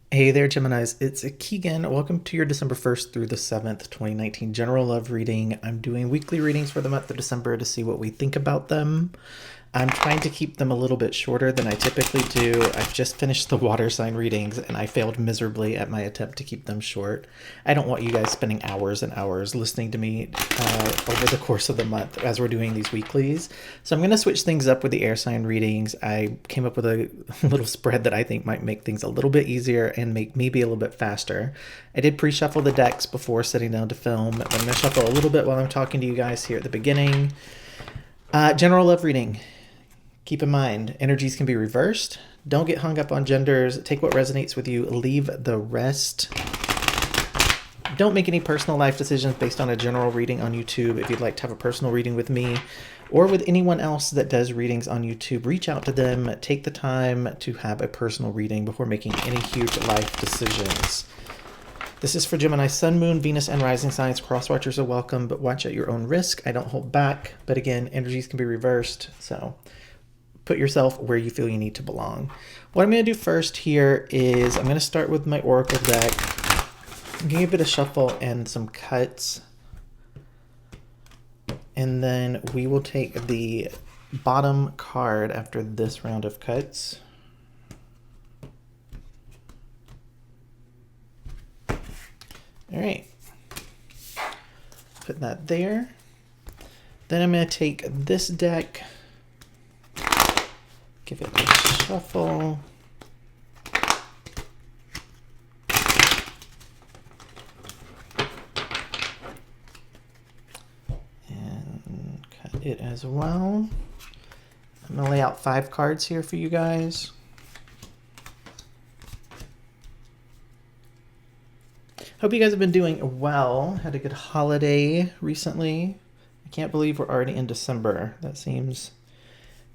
Hey there, Geminis. It's Keegan. Welcome to your December 1st through the 7th, 2019 general love reading. I'm doing weekly readings for the month of December to see what we think about them. I'm trying to keep them a little bit shorter than I typically do. I've just finished the water sign readings and I failed miserably at my attempt to keep them short. I don't want you guys spending hours and hours listening to me over the course of the month as we're doing these weeklies. So I'm going to switch things up with the air sign readings. I came up with a little spread that I think might make things a little bit easier and make maybe a little bit faster. I did pre-shuffle the decks before sitting down to film. I'm going to shuffle a little bit while I'm talking to you guys here at the beginning. General love reading. Keep in mind, energies can be reversed. Don't get hung up on genders. Take what resonates with you. Leave the rest. Don't make any personal life decisions based on a general reading on YouTube. If you'd like to have a personal reading with me or with anyone else that does readings on YouTube, reach out to them. Take the time to have a personal reading before making any huge life decisions. This is for Gemini Sun, Moon, Venus, and Rising signs. Crosswatchers are welcome, but watch at your own risk. I don't hold back. But again, energies can be reversed, so put yourself where you feel you need to belong. What I'm going to do first here is I'm going to start with my Oracle deck. I'm going to give it a shuffle and some cuts. And then we will take the bottom card after this round of cuts. All right. Put that there. Then I'm going to take this deck. Give it a shuffle. And cut it as well. I'm going to lay out 5 cards here for you guys. Hope you guys have been doing well. Had a good holiday recently. I can't believe we're already in December. That seems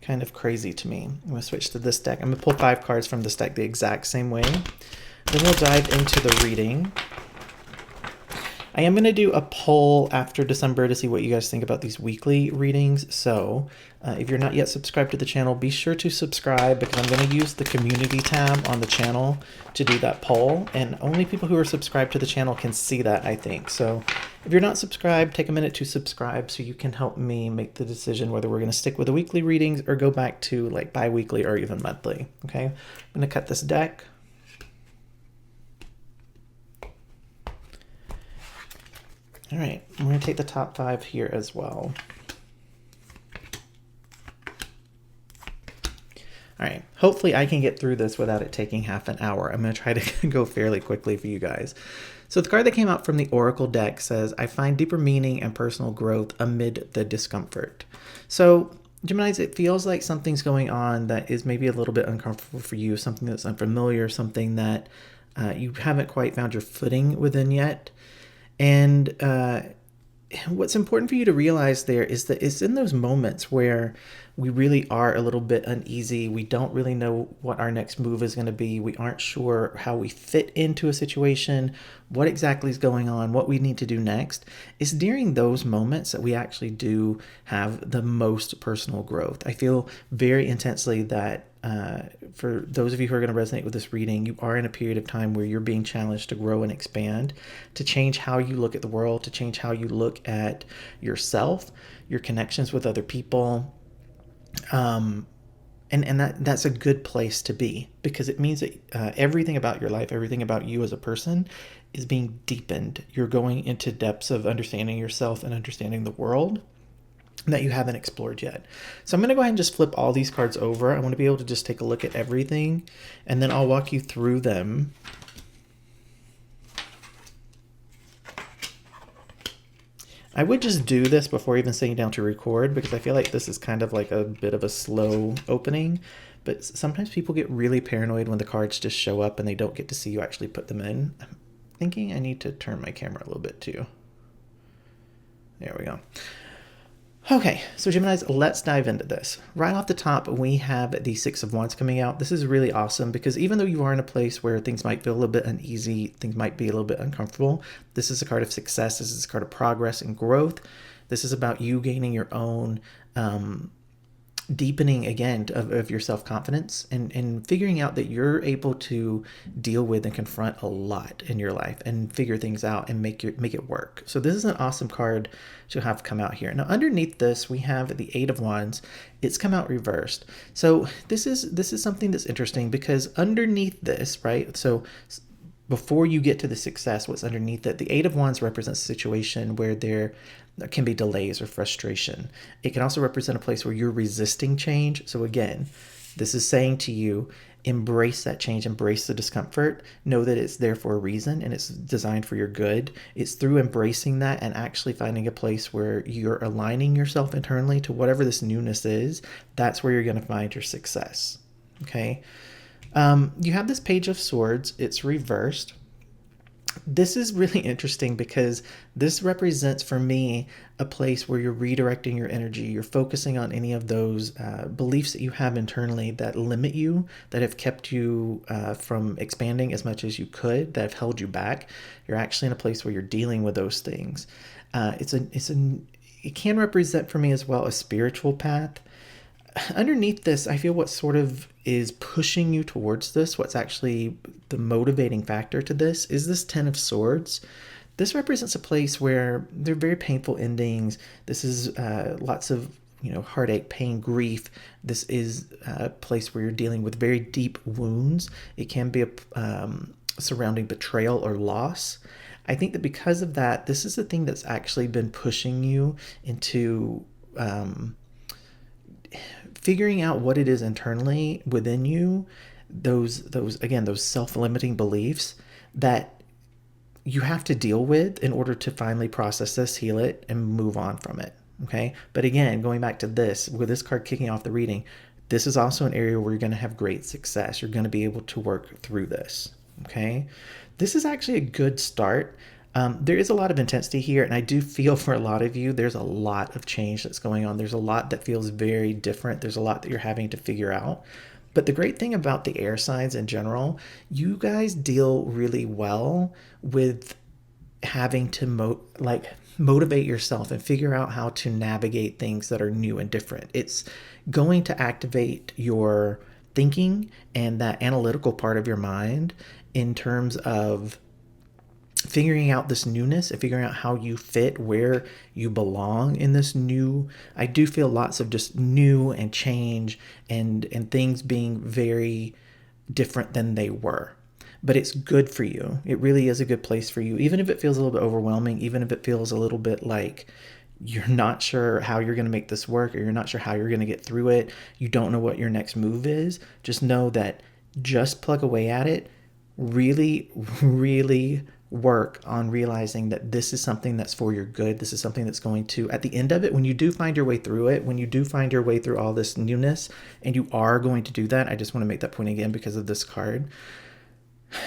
kind of crazy to me. I'm going to switch to this deck. I'm going to pull 5 cards from this deck the exact same way. Then we'll dive into the reading. I am going to do a poll after December to see what you guys think about these weekly readings. So if you're not yet subscribed to the channel, be sure to subscribe because I'm going to use the community tab on the channel to do that poll. And only people who are subscribed to the channel can see that, I think. So if you're not subscribed, take a minute to subscribe so you can help me make the decision whether we're going to stick with the weekly readings or go back to like bi-weekly or even monthly. Okay, I'm going to cut this deck. All right, I'm going to take the top 5 here as well. All right, hopefully I can get through this without it taking half an hour. I'm going to try to go fairly quickly for you guys. So the card that came out from the Oracle deck says, I find deeper meaning and personal growth amid the discomfort. So Geminis, it feels like something's going on that is maybe a little bit uncomfortable for you, something that's unfamiliar, something that you haven't quite found your footing within yet. And what's important for you to realize there is that it's in those moments where we really are a little bit uneasy. We don't really know what our next move is going to be. We aren't sure how we fit into a situation, what exactly is going on, what we need to do next. It's during those moments that we actually do have the most personal growth. I feel very intensely that for those of you who are going to resonate with this reading, you are in a period of time where you're being challenged to grow and expand, to change how you look at the world, to change how you look at yourself, your connections with other people. And that's a good place to be because it means that everything about your life, everything about you as a person is being deepened. You're going into depths of understanding yourself and understanding the world that you haven't explored yet. So I'm going to go ahead and just flip all these cards over. I want to be able to just take a look at everything and then I'll walk you through them. I would just do this before even sitting down to record because I feel like this is kind of like a bit of a slow opening, but sometimes people get really paranoid when the cards just show up and they don't get to see you actually put them in. I'm thinking I need to turn my camera a little bit too. There we go. Okay, so Geminis, let's dive into this. Right off the top, we have the 6 of Wands coming out. This is really awesome because even though you are in a place where things might feel a little bit uneasy, things might be a little bit uncomfortable, this is a card of success. This is a card of progress and growth. This is about you gaining your own deepening again of your self-confidence, and figuring out that you're able to deal with and confront a lot in your life and figure things out and make it work. So this is an awesome card to have come out here. Now underneath this we have the Eight of Wands. It's come out reversed. So this is something that's interesting, because underneath this, right, so before you get to the success, what's underneath it, the Eight of Wands represents a situation where there can be delays or frustration. It can also represent a place where you're resisting change. So again, this is saying to you, embrace that change, embrace the discomfort, know that it's there for a reason and it's designed for your good. It's through embracing that and actually finding a place where you're aligning yourself internally to whatever this newness is. That's where you're going to find your success. Okay. You have this Page of Swords. It's reversed. This is really interesting because this represents for me a place where you're redirecting your energy. You're focusing on any of those beliefs that you have internally that limit you, that have kept you from expanding as much as you could, that have held you back. You're actually in a place where you're dealing with those things. It can represent for me as well a spiritual path. Underneath this, I feel what sort of is pushing you towards this, what's actually the motivating factor to this, is this Ten of Swords. This represents a place where there are very painful endings. This is lots of heartache, pain, grief. This is a place where you're dealing with very deep wounds. It can be surrounding betrayal or loss. I think that because of that, this is the thing that's actually been pushing you into figuring out what it is internally within you, those self-limiting beliefs that you have to deal with in order to finally process this, heal it, and move on from it. Okay. But again, going back to this, with this card kicking off the reading, this is also an area where you're going to have great success. You're going to be able to work through this. Okay. This is actually a good start. There is a lot of intensity here, and I do feel for a lot of you, there's a lot of change that's going on. There's a lot that feels very different. There's a lot that you're having to figure out. But the great thing about the air signs in general, you guys deal really well with having to motivate yourself and figure out how to navigate things that are new and different. It's going to activate your thinking and that analytical part of your mind in terms of figuring out this newness and figuring out how you fit, where you belong in this new. I do feel lots of just new and change and things being very different than they were. But it's good for you. It really is a good place for you, even if it feels a little bit overwhelming, even if it feels a little bit like you're not sure how you're going to make this work, or you're not sure how you're going to get through it. You don't know what your next move is. Just know that just plug away at it. Really, really work on realizing that this is something that's for your good. This is something that's going to, at the end of it, when you do find your way through it, when you do find your way through all this newness, and you are going to do that, I just want to make that point again because of this card,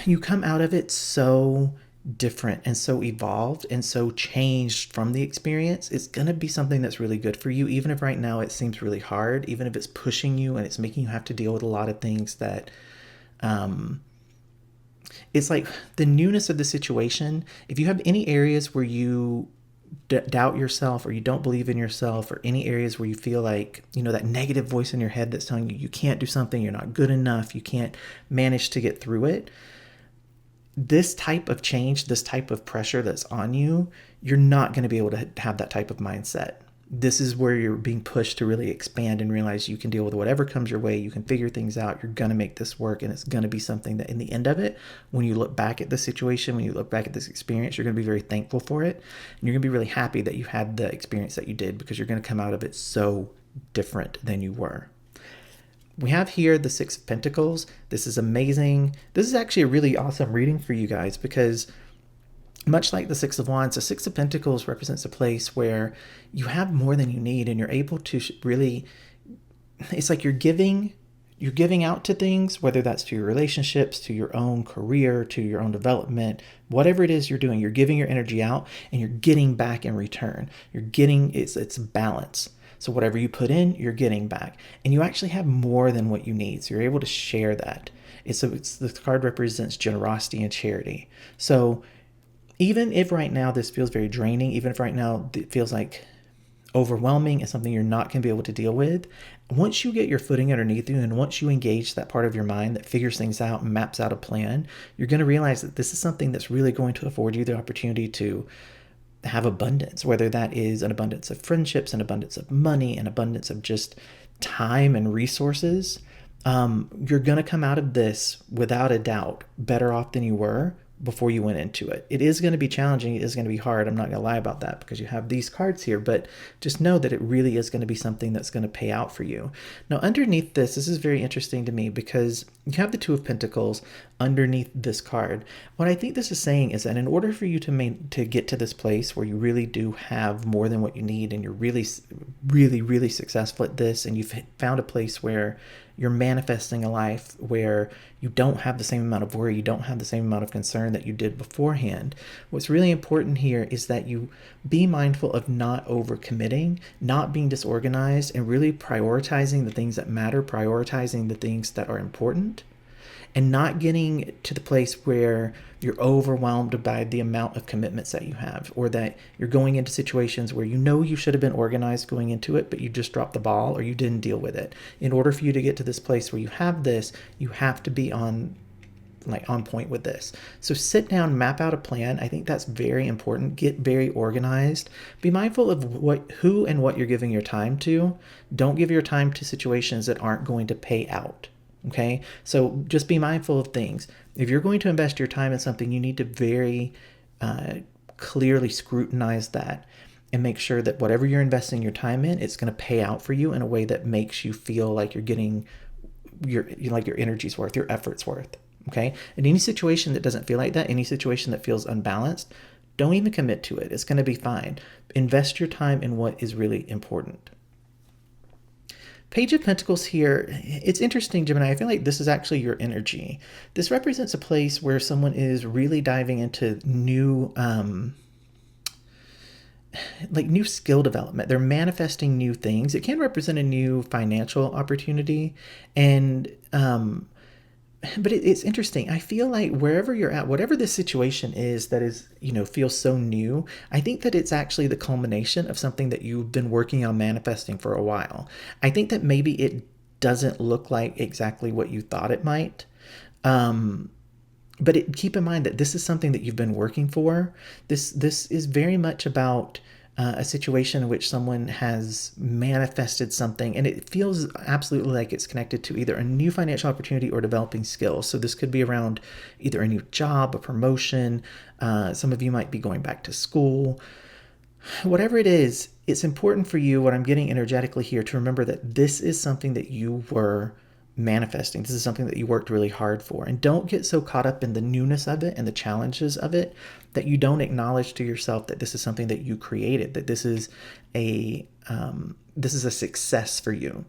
you come out of it so different and so evolved and so changed from the experience. It's going to be something that's really good for you, even if right now it seems really hard, even if it's pushing you and it's making you have to deal with a lot of things that it's like the newness of the situation. If you have any areas where you doubt yourself, or you don't believe in yourself, or any areas where you feel like, that negative voice in your head that's telling you you can't do something, you're not good enough, you can't manage to get through it, this type of change, this type of pressure that's on you, you're not going to be able to have that type of mindset. This is where you're being pushed to really expand and realize you can deal with whatever comes your way. You can figure things out. You're going to make this work. And it's going to be something that in the end of it, when you look back at the situation, when you look back at this experience, you're going to be very thankful for it. And you're going to be really happy that you had the experience that you did, because you're going to come out of it so different than you were. We have here the Six of Pentacles. This is amazing. This is actually a really awesome reading for you guys, because much like the Six of Wands, the Six of Pentacles represents a place where you have more than you need, and you're able to really, it's like you're giving out to things, whether that's to your relationships, to your own career, to your own development, whatever it is you're doing, you're giving your energy out and you're getting back in return. It's balance. So whatever you put in, you're getting back, and you actually have more than what you need. So you're able to share that. The card represents generosity and charity. So even if right now this feels very draining, even if right now it feels like overwhelming and something you're not going to be able to deal with. Once you get your footing underneath you and once you engage that part of your mind that figures things out and maps out a plan, you're going to realize that this is something that's really going to afford you the opportunity to have abundance, whether that is an abundance of friendships, an abundance of money, an abundance of just time and resources. You're going to come out of this without a doubt better off than you were before you went into it. It is going to be challenging. It is going to be hard. I'm not going to lie about that because you have these cards here, but just know that it really is going to be something that's going to pay out for you. Now, underneath this is very interesting to me because you have the Two of Pentacles underneath this card. What I think this is saying is that in order for you to get to this place where you really do have more than what you need and you're really, really, really successful at this, and you've found a place where you're manifesting a life where you don't have the same amount of worry, you don't have the same amount of concern that you did beforehand. What's really important here is that you be mindful of not overcommitting, not being disorganized, and really prioritizing the things that matter, prioritizing the things that are important, and not getting to the place where you're overwhelmed by the amount of commitments that you have, or that you're going into situations where you know you should have been organized going into it, but you just dropped the ball or you didn't deal with it. In order for you to get to this place where you have this, you have to be on point with this. So sit down, map out a plan. I think that's very important. Get very organized. Be mindful of who and what you're giving your time to. Don't give your time to situations that aren't going to pay out. Okay, so just be mindful of things. If you're going to invest your time in something, you need to very clearly scrutinize that and make sure that whatever you're investing your time in, it's going to pay out for you in a way that makes you feel like you're getting your energy's worth, your effort's worth. Okay, in any situation that doesn't feel like that, any situation that feels unbalanced, don't even commit to it. It's going to be fine. Invest your time in what is really important. Page of Pentacles here, it's interesting, Gemini. I feel like this is actually your energy. This represents a place where someone is really diving into new skill development. They're manifesting new things. It can represent a new financial opportunity. And but it's interesting. I feel like wherever you're at, whatever this situation is that is, feels so new, I think that it's actually the culmination of something that you've been working on manifesting for a while. I think that maybe it doesn't look like exactly what you thought it might. But keep in mind that this is something that you've been working for. This is very much about a situation in which someone has manifested something, and it feels absolutely like it's connected to either a new financial opportunity or developing skills. So this could be around either a new job, a promotion. Some of you might be going back to school. Whatever it is, it's important for you, what I'm getting energetically here, to remember that this is something that you were manifesting. This is something that you worked really hard for. And don't get so caught up in the newness of it and the challenges of it that you don't acknowledge to yourself that this is something that you created, that this is a success for you.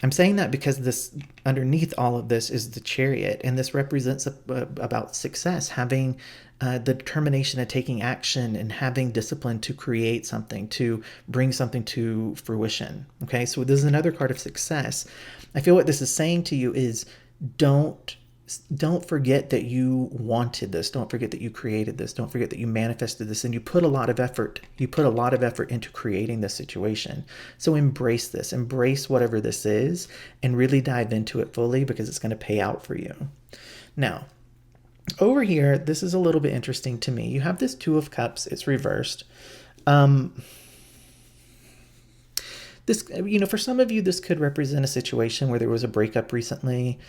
I'm saying that because this, underneath all of this, is the Chariot, and this represents about success, having the determination of taking action and having discipline to create something, to bring something to fruition. Okay, so this is another card of success. I feel what this is saying to you is don't forget that you wanted this. Don't forget that you created this. Don't forget that you manifested this, and you put a lot of effort. You put a lot of effort into creating this situation. So embrace this. Embrace whatever this is, and really dive into it fully, because it's going to pay out for you. Now, over here, this is a little bit interesting to me. You have this Two of Cups. It's reversed. This, for some of you, this could represent a situation where there was a breakup recently.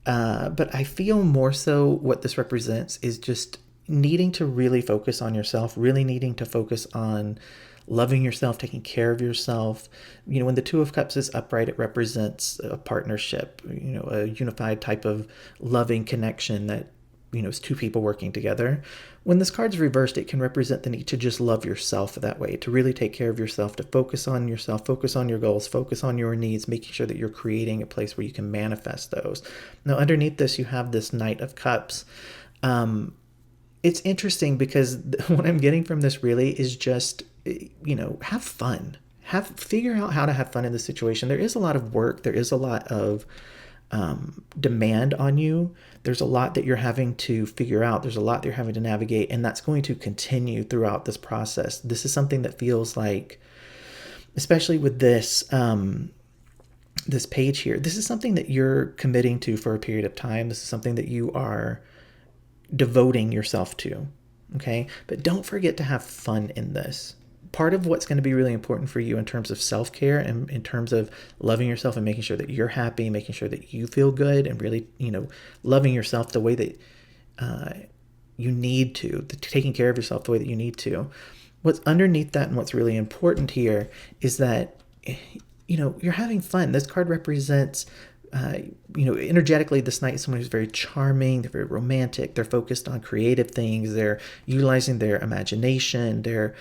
But I feel more so what this represents is just needing to really focus on yourself, really needing to focus on loving yourself, taking care of yourself. When the Two of Cups is upright, it represents a partnership, a unified type of loving connection that, it's two people working together. When this card's reversed, it can represent the need to just love yourself that way, to really take care of yourself, to focus on yourself, focus on your goals, focus on your needs, making sure that you're creating a place where you can manifest those. Now, underneath this, you have this Knight of Cups. It's interesting because what I'm getting from this really is just, have fun. Figure out how to have fun in this situation. There is a lot of work. There is a lot of demand on you. There's a lot that you're having to figure out. There's a lot that you're having to navigate, and that's going to continue throughout this process. This is something that feels like especially with this this page here. This is something that you're committing to for a period of time. This is something that you are devoting yourself to. Okay, but don't forget to have fun in this. Part of what's going to be really important for you in terms of self-care and in terms of loving yourself and making sure that you're happy, making sure that you feel good, and really, loving yourself the way that you need to, taking care of yourself the way that you need to. What's underneath that and what's really important here is that, you're having fun. This card represents, energetically, this knight is someone who's very charming, they're very romantic, they're focused on creative things, they're utilizing their imagination, they're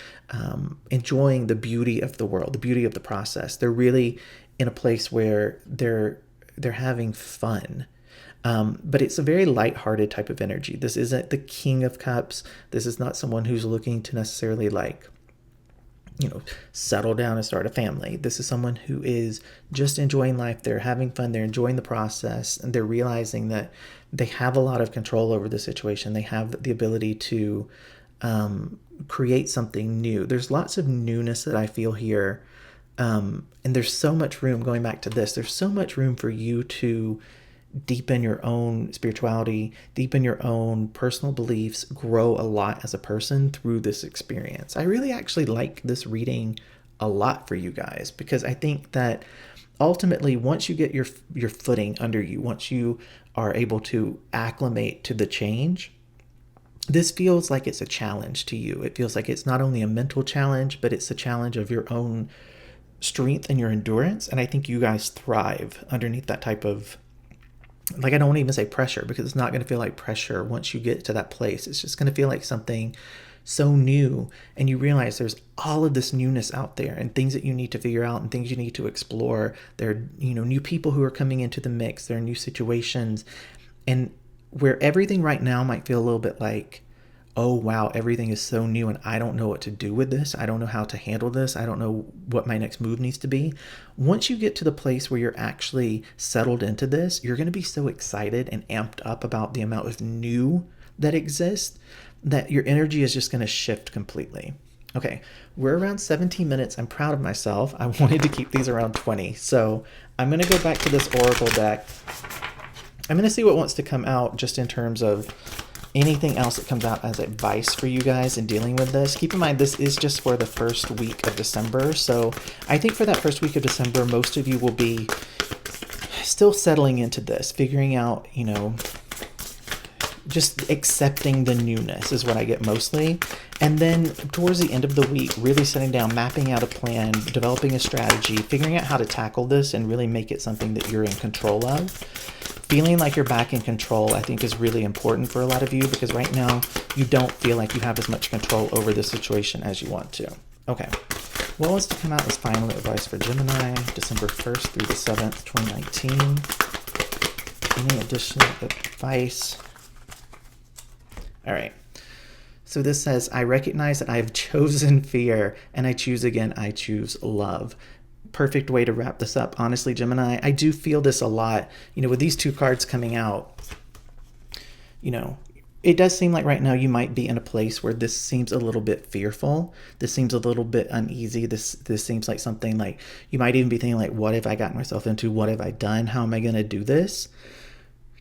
enjoying the beauty of the world, the beauty of the process. They're really in a place where they're having fun. But it's a very lighthearted type of energy. This isn't the King of Cups. This is not someone who's looking to necessarily settle down and start a family. This is someone who is just enjoying life. They're having fun. They're enjoying the process, and they're realizing that they have a lot of control over the situation. They have the ability to create something new. There's lots of newness that I feel here. And there's so much room, going back to this, there's so much room for you to deepen your own spirituality, deepen your own personal beliefs, grow a lot as a person through this experience. I really actually like this reading a lot for you guys, because I think that ultimately, once you get your footing under you, once you are able to acclimate to the change, this feels like it's a challenge to you. It feels like it's not only a mental challenge, but it's a challenge of your own strength and your endurance. And I think you guys thrive underneath that type of, I don't want to even say pressure, because it's not going to feel like pressure once you get to that place. It's just going to feel like something so new, and you realize there's all of this newness out there and things that you need to figure out and things you need to explore. There are, new people who are coming into the mix. There are new situations, and where everything right now might feel a little bit like, oh wow, everything is so new and I don't know what to do with this. I don't know how to handle this. I don't know what my next move needs to be. Once you get to the place where you're actually settled into this, you're going to be so excited and amped up about the amount of new that exists that your energy is just going to shift completely. Okay, we're around 17 minutes. I'm proud of myself. I wanted to keep these around 20. So I'm going to go back to this Oracle deck. I'm going to see what wants to come out just in terms of anything else that comes out as advice for you guys in dealing with this. Keep in mind, this is just for the first week of December. So I think for that first week of December, most of you will be still settling into this, figuring out, just accepting the newness is what I get mostly. And then towards the end of the week, really sitting down, mapping out a plan, developing a strategy, figuring out how to tackle this and really make it something that you're in control of. Feeling like you're back in control, I think, is really important for a lot of you, because right now you don't feel like you have as much control over the situation as you want to. Okay, what wants to come out as final advice for Gemini, December 1st through the 7th, 2019? Any additional advice? All right. So this says, I recognize that I have chosen fear, and I choose again, I choose love. Perfect way to wrap this up. Honestly, Gemini, I do feel this a lot. With these two cards coming out, it does seem like right now you might be in a place where this seems a little bit fearful. This seems a little bit uneasy. This seems like something like you might even be thinking like, what have I gotten myself into? What have I done? How am I going to do this?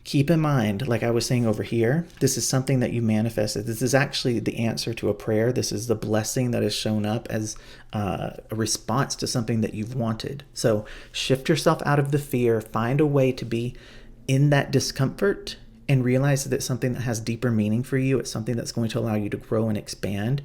Keep in mind, like I was saying over here, this is something that you manifested. This is actually the answer to a prayer. This is the blessing that has shown up as a response to something that you've wanted. So shift yourself out of the fear, find a way to be in that discomfort, and realize that it's something that has deeper meaning for you. It's something that's going to allow you to grow and expand.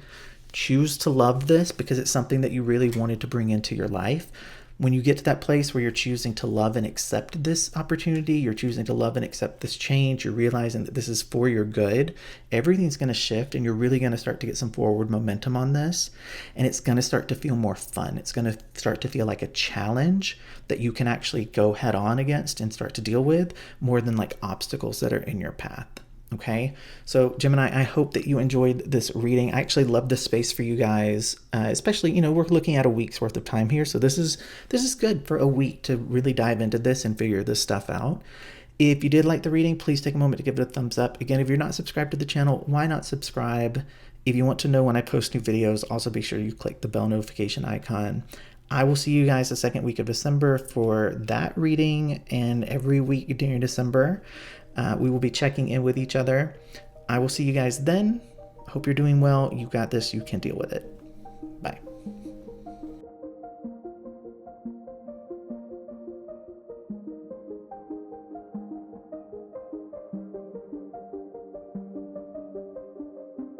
Choose to love this because it's something that you really wanted to bring into your life. When you get to that place where you're choosing to love and accept this opportunity, you're choosing to love and accept this change, you're realizing that this is for your good, everything's going to shift and you're really going to start to get some forward momentum on this. And it's going to start to feel more fun. It's going to start to feel like a challenge that you can actually go head on against and start to deal with, more than like obstacles that are in your path. Okay, so Gemini, I hope that you enjoyed this reading. I actually love this space for you guys, especially, we're looking at a week's worth of time here. So this is good for a week to really dive into this and figure this stuff out. If you did like the reading, please take a moment to give it a thumbs up. Again, if you're not subscribed to the channel, why not subscribe? If you want to know when I post new videos, also be sure you click the bell notification icon. I will see you guys the second week of December for that reading, and every week during December, we will be checking in with each other. I will see you guys then. Hope you're doing well. You got this. You can deal with it. Bye.